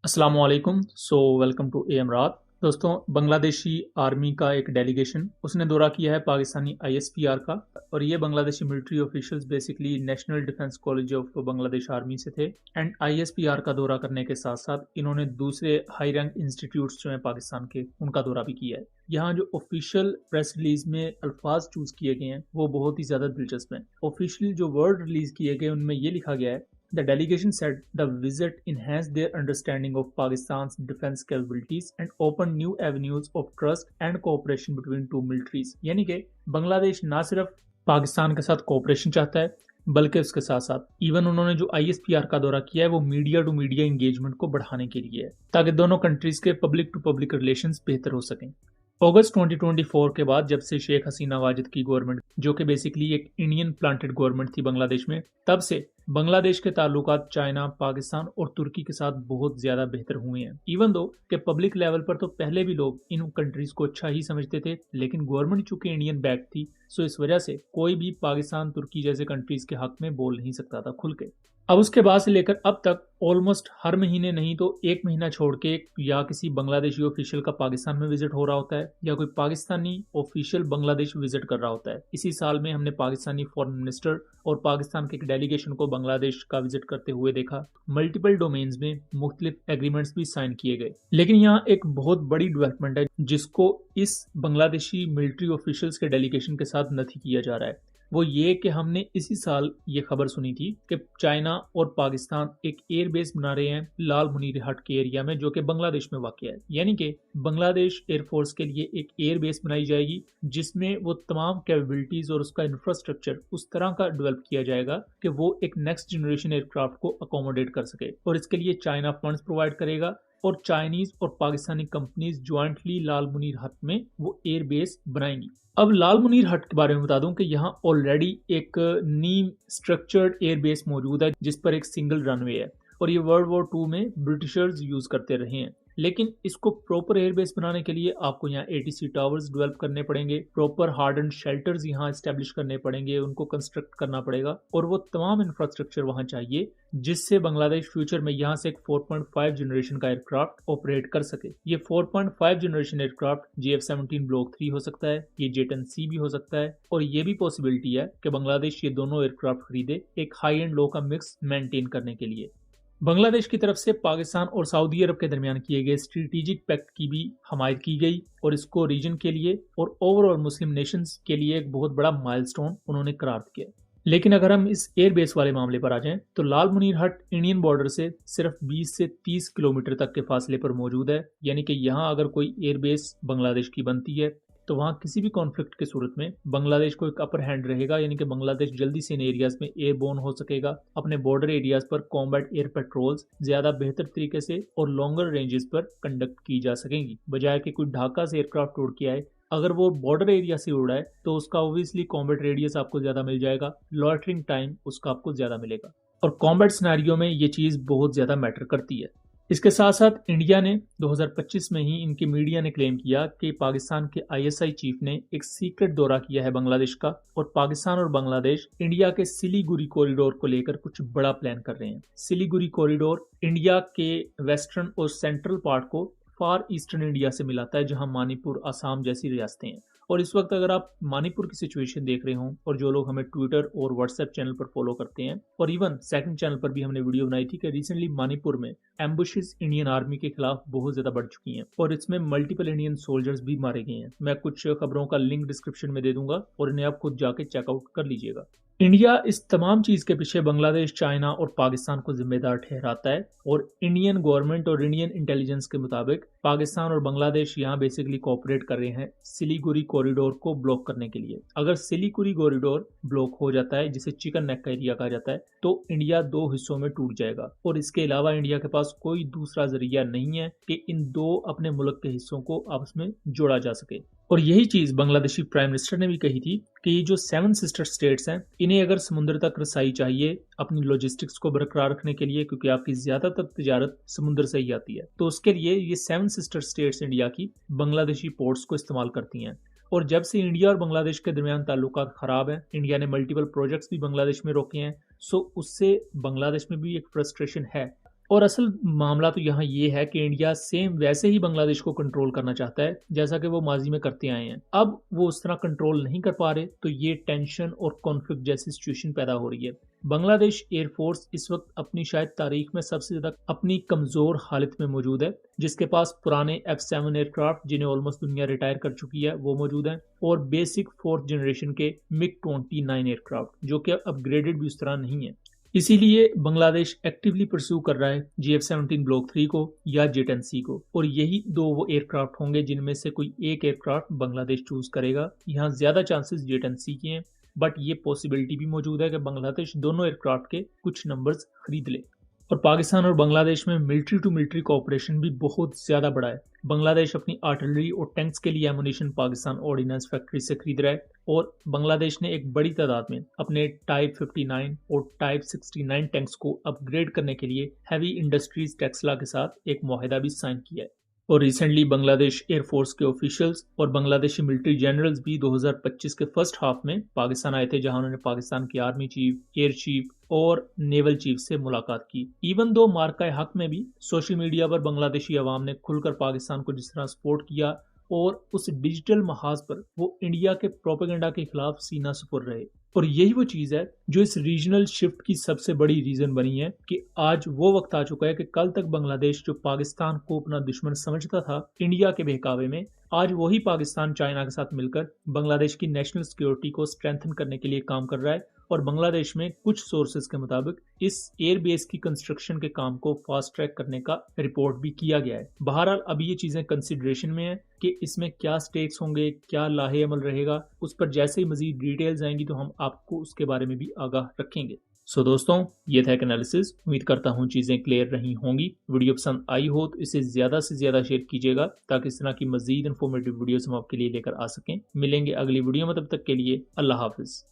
अस्सलाम वालेकुम। Welcome to M रात। दोस्तों, बांग्लादेशी आर्मी का एक डेलीगेशन उसने दौरा किया है पाकिस्तानी आईएसपीआर का। और ये Bangladeshi military officials basically national defence college of Bangladesh army से थे। एंड आईएसपीआर का दौरा करने के साथ साथ इन्होंने दूसरे हाई रैंक इंस्टीट्यूट्स जो हैं पाकिस्तान के, उनका दौरा भी किया है। यहाँ जो ऑफिशियल प्रेस रिलीज में अल्फाज चूज किए गए हैं वो बहुत ही ज्यादा दिलचस्प हैं। ऑफिशियल जो वर्ड रिलीज किए गए उनमें ये लिखा गया है, The delegation said the visit enhanced their understanding of Pakistan's defense capabilities and opened new avenues of trust and cooperation between two militaries। यानी कि बांग्लादेश ना सिर्फ पाकिस्तान के साथ कोऑपरेशन चाहता है बल्कि उसके साथ साथ इवन उन्होंने जो आईएसपीआर का दौरा किया है वो मीडिया टू मीडिया एंगेजमेंट को बढ़ाने के लिए है, ताकि दोनों कंट्रीज के पब्लिक टू पब्लिक रिलेशंस बेहतर हो सकें। अगस्त 2024 के बाद जब से शेख हसीना वाजिद की गवर्नमेंट, जो कि बेसिकली एक इंडियन प्लांटेड गवर्नमेंट थी बांग्लादेश में, तब से बांग्लादेश के ताल्लुकात चाइना, पाकिस्तान और तुर्की के साथ बहुत ज्यादा बेहतर हुए हैं। इवन दो कि पब्लिक लेवल पर तो पहले भी लोग इन कंट्रीज को अच्छा ही समझते थे, लेकिन गवर्नमेंट चूंकि इंडियन बैक थी, सो इस वजह से कोई भी पाकिस्तान, तुर्की जैसे कंट्रीज के हक में बोल नहीं सकता था खुल के। अब उसके बाद से लेकर अब तक ऑलमोस्ट हर महीने नहीं तो एक महीना छोड़ के या किसी बांग्लादेशी ऑफिशियल का पाकिस्तान में विजिट हो रहा होता है या कोई पाकिस्तानी ऑफिशियल बांग्लादेश विजिट कर रहा होता है। इसी साल में हमने पाकिस्तानी फॉरेन मिनिस्टर और पाकिस्तान के एक डेलीगेशन को बांग्लादेश का विजिट करते हुए देखा। मल्टीपल डोमेन्स में मुख्तलिफ एग्रीमेंट्स भी साइन किए गए। लेकिन यहाँ एक बहुत बड़ी डेवलपमेंट है जिसको इस बांग्लादेशी मिलिट्री ऑफिशियल्स के डेलीगेशन के साथ नहीं किया जा रहा है। वो ये कि हमने इसी साल ये खबर सुनी थी कि चाइना और पाकिस्तान एक एयर बेस बना रहे हैं लाल मुनीर हट के एरिया में, जो कि बांग्लादेश में वाक़ है। यानी कि बांग्लादेश एयरफोर्स के लिए एक एयर बेस बनाई जाएगी जिसमें वो तमाम कैपेबिलिटीज और उसका इंफ्रास्ट्रक्चर उस तरह का डेवलप किया जाएगा कि वो एक नेक्स्ट जनरेशन एयरक्राफ्ट को अकोमोडेट कर सके। और इसके लिए चाइना फंड्स प्रोवाइड करेगा और चाइनीज और पाकिस्तानी कंपनीज ज्वाइंटली लाल मुनीर हट में वो एयर बेस बनाएंगी। अब लाल मुनीर हट के बारे में बता दूं कि यहाँ ऑलरेडी एक नीम स्ट्रक्चर्ड एयर बेस मौजूद है जिस पर एक सिंगल रनवे है और ये वर्ल्ड वॉर 2 में ब्रिटिशर्स यूज करते रहे हैं। लेकिन इसको प्रॉपर एयरबेस बनाने के लिए आपको यहाँ एटीसी टावर्स डेवलप करने पड़ेंगे, प्रॉपर हार्डन शेल्टर्स यहाँ एस्टेब्लिश करने पड़ेंगे, उनको कंस्ट्रक्ट करना पड़ेगा और वो तमाम इंफ्रास्ट्रक्चर वहाँ चाहिए जिससे बांग्लादेश फ्यूचर में यहाँ से एक 4.5 जनरेशन का एयरक्राफ्ट ऑपरेट कर सके। ये 4.5 जनरेशन एयरक्राफ्ट JF-17 ब्लॉक 3 हो सकता है, ये J-10C भी हो सकता है और ये भी पॉसिबिलिटी है कि बांग्लादेश ये दोनों एयरक्राफ्ट खरीदे एक हाई एंड लो का मिक्स मेंटेन करने के लिए। बांग्लादेश की तरफ से पाकिस्तान और सऊदी अरब के दरमियान किए गए स्ट्रेटेजिक पैक्ट की भी हमायत की गई और इसको रीजन के लिए और ओवरऑल मुस्लिम नेशंस के लिए एक बहुत बड़ा माइलस्टोन उन्होंने करार किया। लेकिन अगर हम इस एयरबेस वाले मामले पर आ जाएं तो लाल मुनीर हट इंडियन बॉर्डर से सिर्फ 20 से 30 किलोमीटर तक के फासले पर मौजूद है। यानी कि यहाँ अगर कोई एयरबेस बांग्लादेश की बनती है तो वहाँ किसी भी कॉन्फ्लिक्ट की सूरत में बांग्लादेश को एक अपर हैंड रहेगा, यानी कि बांग्लादेश जल्दी से इन एरियाज में एयरबोर्न हो सकेगा। अपने बॉर्डर एरियाज पर कॉम्बैट एयर पेट्रोल्स ज्यादा बेहतर तरीके से और लॉन्गर रेंजेस पर कंडक्ट की जा सकेंगी, बजाय कि कोई ढाका से एयरक्राफ्ट उड़ के आए। अगर वो बॉर्डर एरिया से उड़ा है तो उसका ऑब्वियसली कॉम्बैट रेडियस आपको ज्यादा मिल जाएगा, लॉइटरिंग टाइम उसका आपको ज्यादा मिलेगा और कॉम्बैट सिनेरियो में ये चीज बहुत ज्यादा मैटर करती है। इसके साथ साथ इंडिया ने 2025 में ही इनके मीडिया ने क्लेम किया कि पाकिस्तान के आईएसआई चीफ ने एक सीक्रेट दौरा किया है बांग्लादेश का और पाकिस्तान और बांग्लादेश इंडिया के सिलीगुड़ी कॉरिडोर को लेकर कुछ बड़ा प्लान कर रहे हैं। सिलीगुड़ी कॉरिडोर इंडिया के वेस्टर्न और सेंट्रल पार्ट को फार ईस्टर्न इंडिया से मिलाता है, जहां मणिपुर, असम जैसी रियासतें हैं। और इस वक्त अगर आप मणिपुर की सिचुएशन देख रहे हो और जो लोग हमें ट्विटर और व्हाट्सएप चैनल पर फॉलो करते हैं और इवन सेकंड चैनल पर भी हमने वीडियो बनाई थी कि रिसेंटली मणिपुर में एम्बुशेस इंडियन आर्मी के खिलाफ बहुत ज्यादा बढ़ चुकी हैं और इसमें मल्टीपल इंडियन सोल्जर्स भी मारे गए हैं। मैं कुछ खबरों का लिंक डिस्क्रिप्शन में दे दूंगा और इन्हें आप खुद जाके चेकआउट कर लीजिएगा। इंडिया इस तमाम चीज के पीछे बांग्लादेश, चाइना और पाकिस्तान को जिम्मेदार ठहराता है और इंडियन गवर्नमेंट और इंडियन इंटेलिजेंस के मुताबिक पाकिस्तान और बांग्लादेश यहाँ बेसिकली कोऑपरेट कर रहे हैं सिलीगुड़ी कॉरिडोर को ब्लॉक करने के लिए। अगर सिलीगुड़ी कॉरिडोर ब्लॉक हो जाता है, जिसे चिकन नेक का एरिया कहा जाता है, तो इंडिया दो हिस्सों में टूट जाएगा और इसके अलावा इंडिया के पास कोई दूसरा जरिया नहीं है कि इन दो अपने मुल्क के हिस्सों को आपस में जोड़ा जा सके। और यही चीज बांग्लादेशी प्राइम मिनिस्टर ने भी कही थी कि ये जो 7 सिस्टर स्टेट्स हैं, इन्हें अगर समुद्र तक रसाई चाहिए अपनी लॉजिस्टिक्स को बरकरार रखने के लिए, क्योंकि आपकी ज्यादातर तिजारत समुद्र से ही आती है, तो उसके लिए ये 7 सिस्टर स्टेट्स इंडिया की बांग्लादेशी पोर्ट्स को इस्तेमाल करती हैं। और जब से इंडिया और बांग्लादेश के दरमियान ताल्लुकात खराब हैं, इंडिया ने मल्टीपल प्रोजेक्ट्स भी बांग्लादेश में रोके हैं, सो उससे बांग्लादेश में भी एक फ्रस्ट्रेशन है। और असल मामला तो यहाँ ये है कि इंडिया सेम वैसे ही बांग्लादेश को कंट्रोल करना चाहता है जैसा कि वो माजी में करते आए हैं। अब वो उस तरह कंट्रोल नहीं कर पा रहे, तो ये टेंशन और कॉन्फ्लिक्ट जैसी सिचुएशन पैदा हो रही है। बांग्लादेश एयरफोर्स इस वक्त अपनी शायद तारीख में सबसे ज्यादा अपनी कमजोर हालत में मौजूद है, जिसके पास पुराने F7 एयरक्राफ्ट जिन्हें ऑलमोस्ट दुनिया रिटायर कर चुकी है वो मौजूद हैं, और बेसिक 4th जनरेशन के MiG-29 एयरक्राफ्ट जो कि अपग्रेडेड भी उस तरह नहीं है। इसीलिए बांग्लादेश एक्टिवली परस्यू कर रहा है GF-17 ब्लॉक 3 को या J-10C को, और यही दो वो एयरक्राफ्ट होंगे जिनमें से कोई एक एयरक्राफ्ट बांग्लादेश चूज करेगा। यहाँ ज्यादा चांसेस J-10C के हैं, बट ये पॉसिबिलिटी भी मौजूद है कि बांग्लादेश दोनों एयरक्राफ्ट के कुछ नंबर्स खरीद ले। और पाकिस्तान और बांग्लादेश में मिलिट्री टू मिलिट्री कोऑपरेशन भी बहुत ज्यादा बड़ा है। बांग्लादेश अपनी आर्टिलरी और टैंक्स के लिए एमुनिशन पाकिस्तान ऑर्डिनेंस फैक्ट्री से खरीद रहा है, और बांग्लादेश ने एक बड़ी तादाद में अपने टाइप 59 और टाइप 69 टैंक्स को अपग्रेड करने के लिए हैवी इंडस्ट्रीज टेक्सला के साथ एक मुआहिदा भी साइन किया है। और रिसेंटली बांग्लादेश एयरफोर्स के ऑफिशियल्स और बांग्लादेशी मिलिट्री जनरल्स भी 2025 के फर्स्ट हाफ में पाकिस्तान आए थे, जहां उन्होंने पाकिस्तान की आर्मी चीफ, एयर चीफ और नेवल चीफ से मुलाकात की। इवन दो मार्का हक में भी सोशल मीडिया पर बांग्लादेशी अवाम ने खुलकर पाकिस्तान को जिस तरह सपोर्ट किया, और उस डिजिटल महाज पर वो इंडिया के प्रोपेगेंडा के खिलाफ सीना सुपुर रहे। और यही वो चीज है जो इस रीजनल शिफ्ट की सबसे बड़ी रीजन बनी है कि आज वो वक्त आ चुका है कि कल तक बांग्लादेश जो पाकिस्तान को अपना दुश्मन समझता था इंडिया के बहकावे में, आज वही पाकिस्तान चाइना के साथ मिलकर बांग्लादेश की नेशनल सिक्योरिटी को स्ट्रेंथन करने के लिए काम कर रहा है। और बांग्लादेश में कुछ सोर्सेज के मुताबिक इस एयरबेस की कंस्ट्रक्शन के काम को फास्ट ट्रैक करने का रिपोर्ट भी किया गया है। बहरहाल अभी ये चीजें कंसिडरेशन में है कि इसमें क्या स्टेक्स होंगे, क्या लाहे अमल रहेगा, उस पर जैसे ही मजीद डिटेल्स आएंगी तो हम आपको उसके बारे में भी आगाह रखेंगे। सो दोस्तों, ये था एक एनालिसिस। उम्मीद करता हूँ चीजें क्लियर रही होंगी। वीडियो पसंद आई हो तो इसे ज्यादा से ज्यादा शेयर कीजिएगा ताकि इस तरह की मजीद इन्फॉर्मेटिव वीडियोस हम आपके लिए लेकर आ सकें। मिलेंगे अगली वीडियो में, तब तक के लिए अल्लाह हाफिज।